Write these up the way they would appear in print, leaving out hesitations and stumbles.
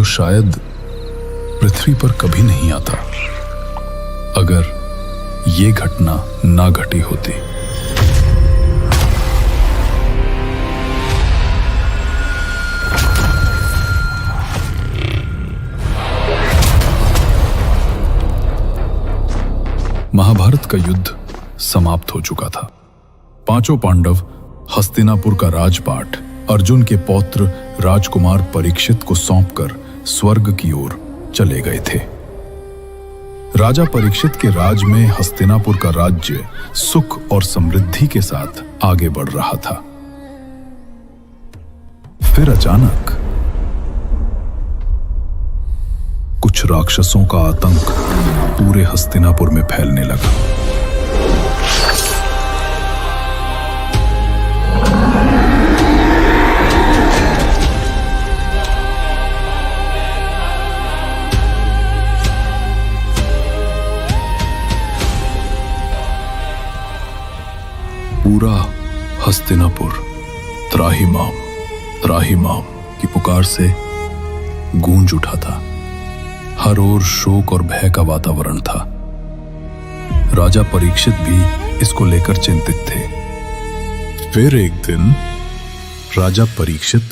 जो शायद पृथ्वी पर कभी नहीं आता अगर ये घटना ना घटी होती। महाभारत का युद्ध समाप्त हो चुका था। पांचों पांडव हस्तिनापुर का राजपाट अर्जुन के पौत्र राजकुमार परीक्षित को सौंपकर स्वर्ग की ओर चले गए थे। राजा परीक्षित के राज में हस्तिनापुर का राज्य सुख और समृद्धि के साथ आगे बढ़ रहा था। फिर अचानक कुछ राक्षसों का आतंक पूरे हस्तिनापुर में फैलने लगा। पूरा हस्तिनापुर त्राहिमाम त्राहिमाम की पुकार से गूंज उठा था। हर ओर शोक और भय का वातावरण था। राजा परीक्षित भी इसको लेकर चिंतित थे। फिर एक दिन राजा परीक्षित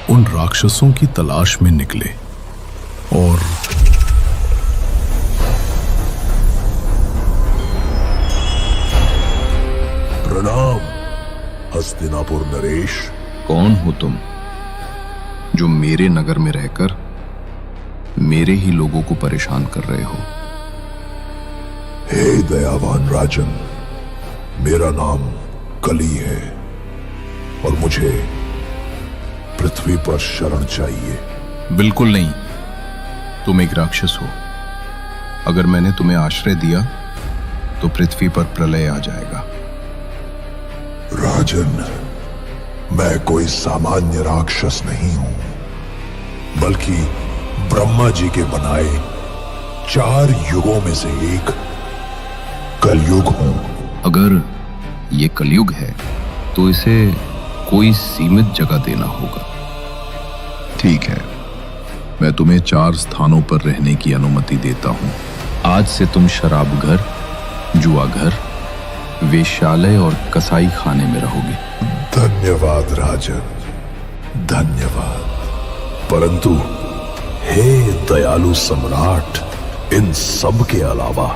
उन राक्षसों की तलाश में निकले और प्रणाम हस्तिनापुर नरेश। कौन हो तुम जो मेरे नगर में रहकर मेरे ही लोगों को परेशान कर रहे हो? हे दयावान राजन, मेरा नाम कली है और मुझे पृथ्वी पर शरण चाहिए। बिल्कुल नहीं, तुम एक राक्षस हो। अगर मैंने तुम्हें आश्रय दिया तो पृथ्वी पर प्रलय आ जाएगा। राजन, मैं कोई सामान्य राक्षस नहीं हूं, बल्कि ब्रह्मा जी के बनाए 4 युगों में से एक कलयुग हूं। अगर ये कलयुग है तो इसे कोई सीमित जगह देना होगा। ठीक है, मैं तुम्हें 4 स्थानों पर रहने की अनुमति देता हूं। आज से तुम शराब घर, जुआ घर, वेश्यालय और कसाई खाने में रहोगे। धन्यवाद राजन, धन्यवाद। परंतु हे दयालु सम्राट, इन सब के अलावा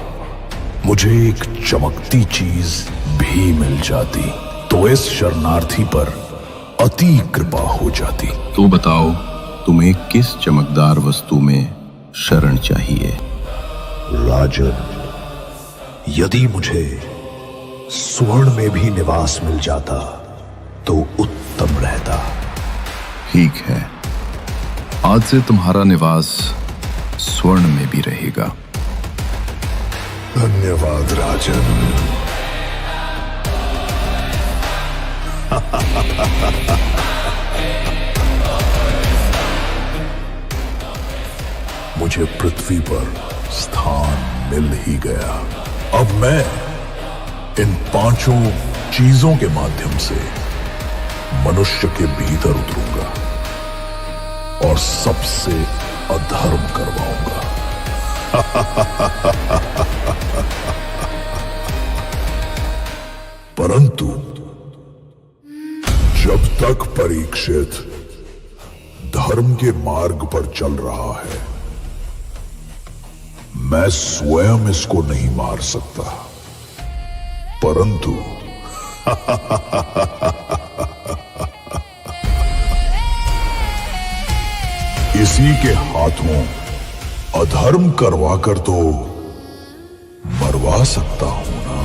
मुझे एक चमकती चीज भी मिल जाती तो इस शरणार्थी पर अति कृपा हो जाती। तो बताओ, तुम्हें किस चमकदार वस्तु में शरण चाहिए? राजन, यदि मुझे स्वर्ण में भी निवास मिल जाता तो उत्तम रहता। ठीक है, आज से तुम्हारा निवास स्वर्ण में भी रहेगा। धन्यवाद राजन। मुझे पृथ्वी पर स्थान मिल ही गया। अब मैं इन 5 चीजों के माध्यम से मनुष्य के भीतर उतरूंगा और सबसे अधर्म करवाऊंगा। परंतु जब तक परीक्षित धर्म के मार्ग पर चल रहा है, मैं स्वयं इसको नहीं मार सकता। परंतु इसी के हाथों अधर्म करवाकर तो मरवा सकता हूं ना।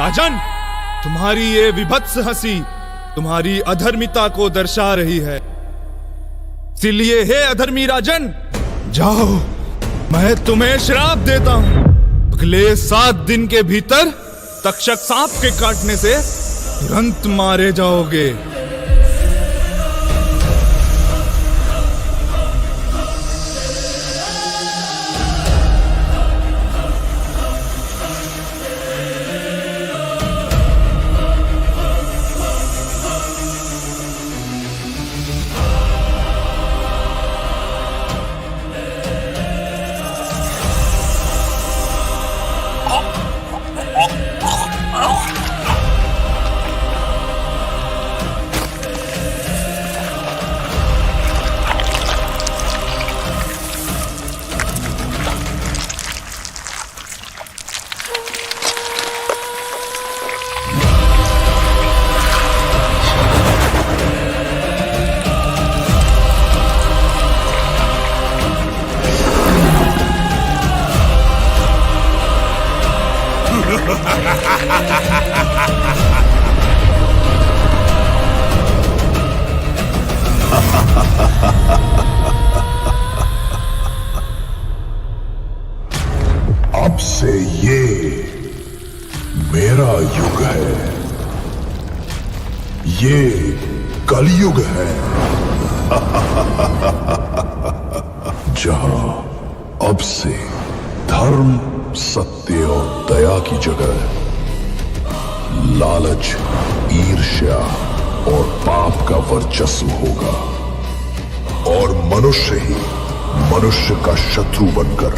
राजन, तुम्हारी ये विभत्स हंसी तुम्हारी अधर्मिता को दर्शा रही है। इसीलिए हे अधर्मी राजन, जाओ, मैं तुम्हें श्राप देता हूं। अगले 7 दिन के भीतर तक्षक सांप के काटने से तुरंत मारे जाओगे। अब से ये मेरा युग है, ये कलयुग है। जहां अब से धर्म, सत्य और दया की जगह लालच, ईर्ष्या और पाप का वर्चस्व होगा, और मनुष्य ही मनुष्य का शत्रु बनकर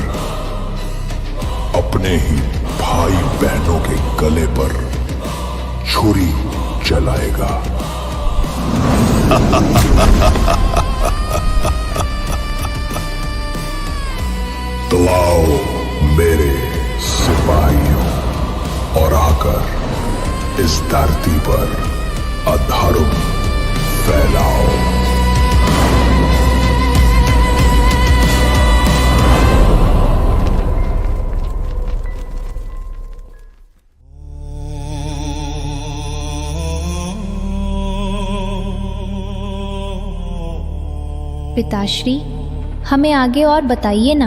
अपने ही भाई बहनों के गले पर छुरी चलाएगा। तो आओ मेरे सिपाहियों, और आकर इस धरती पर अधर्म फैलाओ। पिताश्री, हमें आगे और बताइए ना,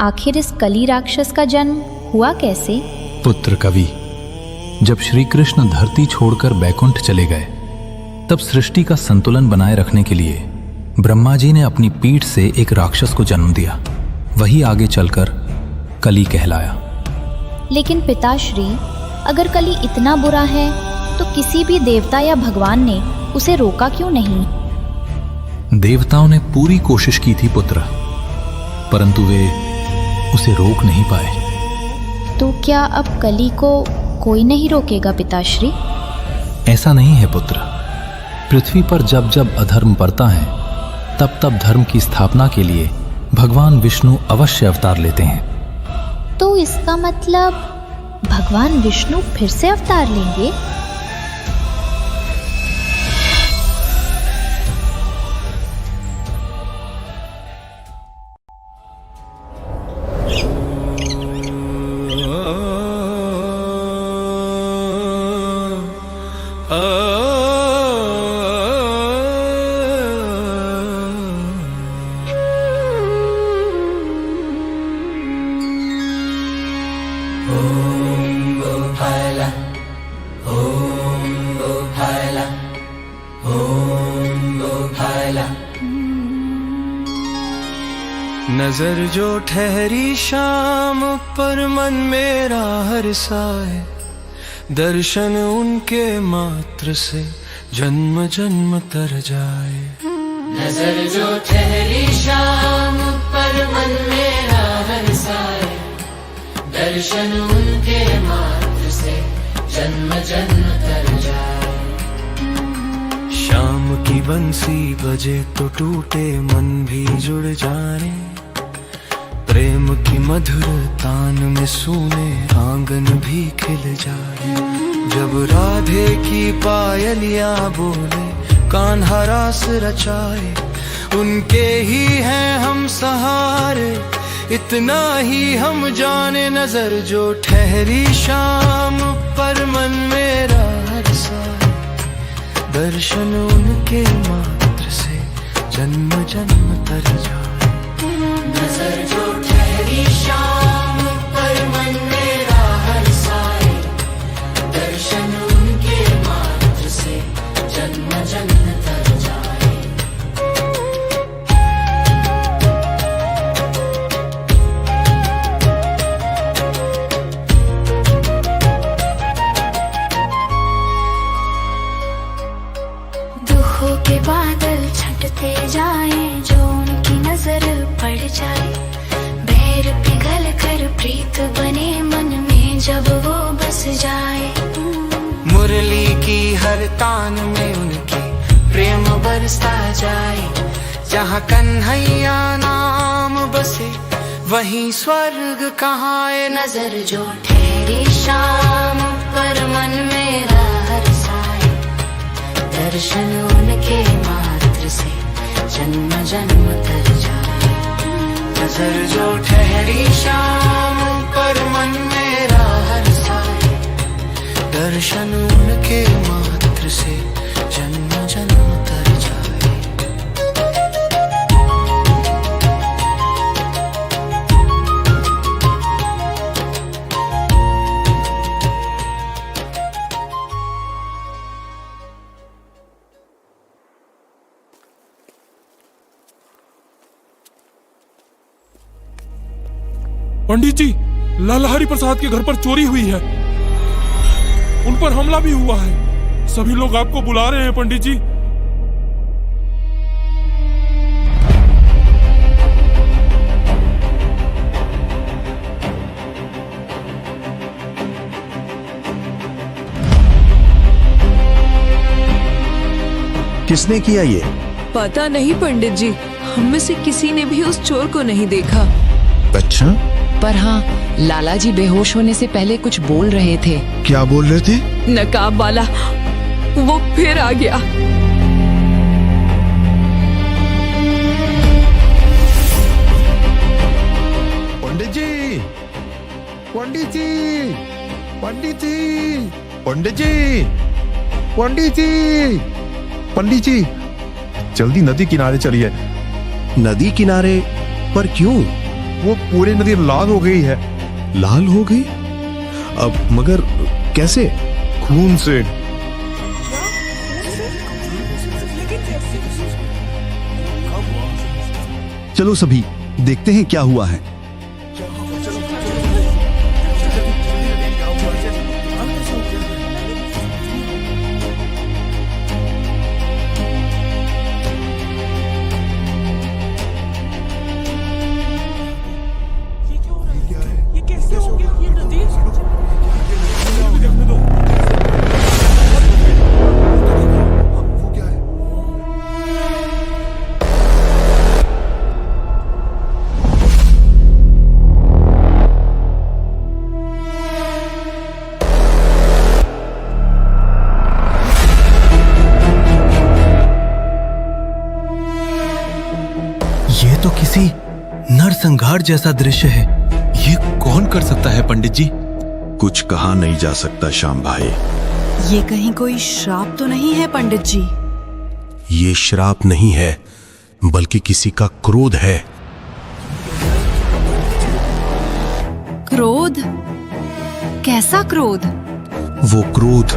आखिर इस कली राक्षस का जन्म हुआ कैसे? पुत्र कवि, जब श्री कृष्ण धरती छोड़कर बैकुंठ चले गए, तब सृष्टि का संतुलन बनाए रखने के लिए ब्रह्मा जी ने अपनी पीठ से एक राक्षस को जन्म दिया। वही आगे चलकर कली कहलाया। लेकिन पिताश्री, अगर कली इतना बुरा है तो किसी भी देवता या भगवान ने उसे रोका क्यों नहीं? देवताओं ने पूरी कोशिश की थी पुत्र, परंतु वे उसे रोक नहीं पाए। तो क्या अब कली को कोई नहीं रोकेगा पिताश्री? ऐसा नहीं है पुत्र। पृथ्वी पर जब जब अधर्म बढ़ता है, तब तब धर्म की स्थापना के लिए भगवान विष्णु अवश्य अवतार लेते हैं। तो इसका मतलब भगवान विष्णु फिर से अवतार लेंगे? नजर जो ठहरी शाम पर मन मेरा हर्षाए, दर्शन उनके मात्र से जन्म जन्म तर जाए। नजर जो ठहरी शाम पर मन मेरा हर्षाए, दर्शन उनके मात्र से जन्म जन्म तर जाए। शाम की बंसी बजे तो टूटे मन भी जुड़ जाए, प्रेम की मधुर तान में सूने आंगन भी खिल जाए। जब राधे की पायलियां बोले, कान्हा रास रचाए, उनके ही हैं हम सहारे, इतना ही हम जाने, नजर जो ठहरी शाम पर मन मेरा हर साए, दर्शन उनके मात्र से जन्म जन्म तर जाए। नजर जो ठहरी शाम पर मन मेरा हर साए, दर्शन उनके मात्र से जन्म जन्म तर जाए। दुखों के बादल छटते जाए, जो उनकी नजर पड़ जाए, बैर पिघल कर प्रीत बने मन में जब वो बस जाए। मुरली की हर तान में उनकी प्रेम बरसता जाए, जहाँ कन्हैया नाम बसे वहीं स्वर्ग कहाँ है। नजर जो ठहरी शाम पर मन मेरा हर साए, दर्शन उनके मात्र से जन्म जन्म तर जाए। नजर जो ठहरी शाम पर मन मेरा हर साए, दर्शन उनके मात्र से जन्म जन्म तर जाए। पंडित जी, लाला हरि प्रसाद के घर पर चोरी हुई है। उन पर हमला भी हुआ है। सभी लोग आपको बुला रहे हैं पंडित जी। किसने किया ये? पता नहीं पंडित जी, हम में से किसी ने भी उस चोर को नहीं देखा। अच्छा, पर हाँ, लाला जी बेहोश होने से पहले कुछ बोल रहे थे। क्या बोल रहे थे? नकाब वाला वो फिर आ गया। पंडित जी, पंडित जी, पंडित जी, पंडित जी, पंडित जी, पंडित जी, जल्दी नदी किनारे चलिए। नदी किनारे? पर क्यों? वो पूरी नदी लाल हो गई है। लाल हो गई? अब मगर कैसे? खून से। चलो सभी देखते हैं क्या हुआ है। ये तो किसी नरसंहार जैसा दृश्य है। ये कौन कर सकता है पंडित जी? कुछ कहा नहीं जा सकता श्याम भाई। ये कहीं कोई श्राप तो नहीं है पंडित जी? ये श्राप नहीं है, बल्कि किसी का क्रोध है। क्रोध? कैसा क्रोध? वो क्रोध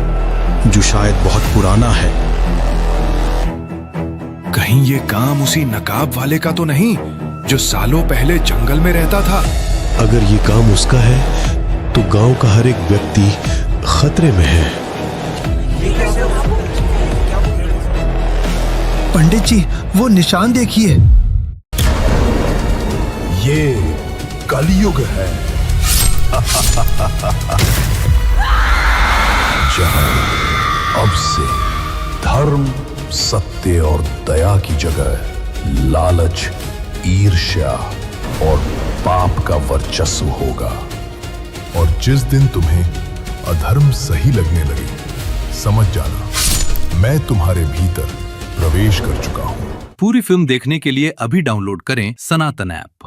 जो शायद बहुत पुराना है। कहीं ये काम उसी नकाब वाले का तो नहीं जो सालों पहले जंगल में रहता था? अगर ये काम उसका है तो गांव का हर एक व्यक्ति खतरे में है। पंडित जी, वो निशान देखिए। ये कलयुग है जहां अब से धर्म, सत्य और दया की जगह लालच, ईर्ष्या और पाप का वर्चस्व होगा। और जिस दिन तुम्हें अधर्म सही लगने लगे, समझ जाना मैं तुम्हारे भीतर प्रवेश कर चुका हूं। पूरी फिल्म देखने के लिए अभी डाउनलोड करें सनातन ऐप।